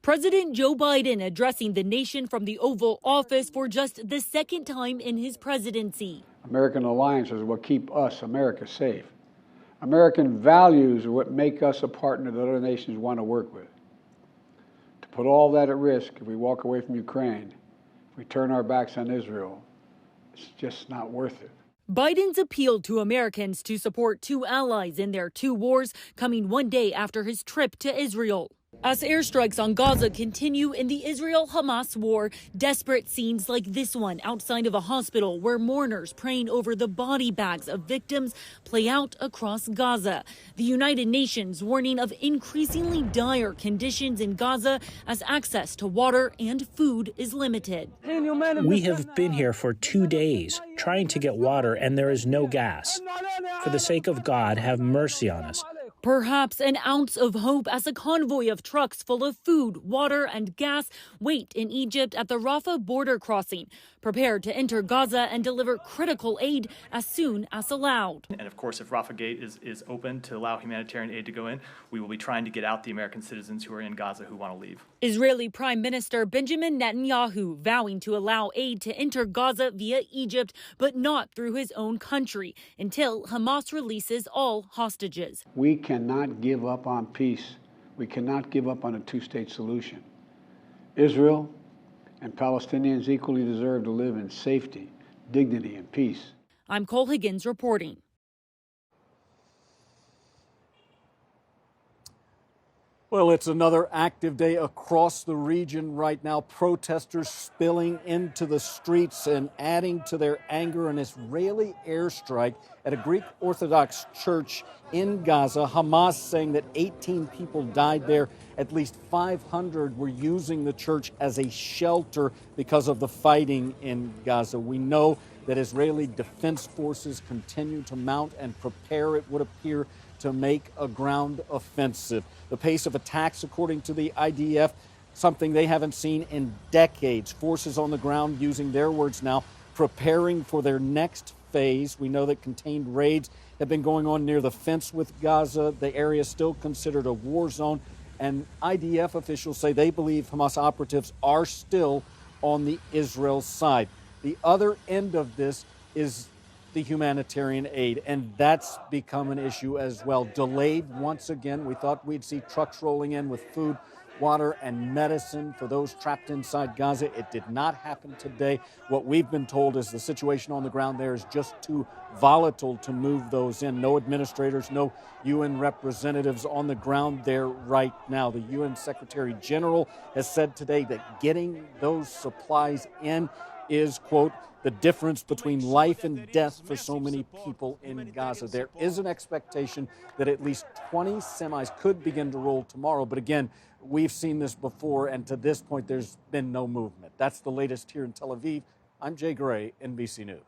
President Joe Biden addressing the nation from the Oval Office for just the second time in his presidency. American alliances are what keep us, America, safe. American values are what make us a partner that other nations want to work with. To put all that at risk, if we walk away from Ukraine, if we turn our backs on Israel, it's just not worth it. Biden's appeal to Americans to support two allies in their two wars coming one day after his trip to Israel. As airstrikes on Gaza continue in the Israel-Hamas war, desperate scenes like this one outside of a hospital where mourners praying over the body bags of victims play out across Gaza. The United Nations warning of increasingly dire conditions in Gaza as access to water and food is limited. We have been here for 2 days trying to get water and there is no gas. For the sake of God, have mercy on us. Perhaps an ounce of hope as a convoy of trucks full of food, water, and gas wait in Egypt at the Rafah border crossing, prepared to enter Gaza and deliver critical aid as soon as allowed. And of course, if Rafah Gate is open to allow humanitarian aid to go in, we will be trying to get out the American citizens who are in Gaza who want to leave. Israeli Prime Minister Benjamin Netanyahu vowing to allow aid to enter Gaza via Egypt, but not through his own country until Hamas releases all hostages. We cannot give up on peace. We cannot give up on a two-state solution. Israel and Palestinians equally deserve to live in safety, dignity, and peace. I'm Cole Higgins reporting. Well, it's another active day across the region right now. Protesters spilling into the streets and adding to their anger an Israeli airstrike at a Greek Orthodox church in Gaza. Hamas saying that 18 people died there. At least 500 were using the church as a shelter because of the fighting in Gaza. We know that Israeli defense forces continue to mount and prepare, it would appear, to make a ground offensive. The pace of attacks, according to the IDF, something they haven't seen in decades. Forces on the ground, using their words now, preparing for their next phase. We know that contained raids have been going on near the fence with Gaza. The area is still considered a war zone. And IDF officials say they believe Hamas operatives are still on the Israel side. The other end of this is the humanitarian aid, and that's become an issue as well. Delayed once again. We thought we'd see trucks rolling in with food, water, and medicine for those trapped inside Gaza. It did not happen today. What we've been told is the situation on the ground there is just too volatile to move those in. No administrators, no UN representatives on the ground there right now. The UN Secretary General has said today that getting those supplies in is, quote, the difference between life and death for so many people in Gaza. There is an expectation that at least 20 semis could begin to roll tomorrow. But again, we've seen this before, and to this point, there's been no movement. That's the latest here in Tel Aviv. I'm Jay Gray, NBC News.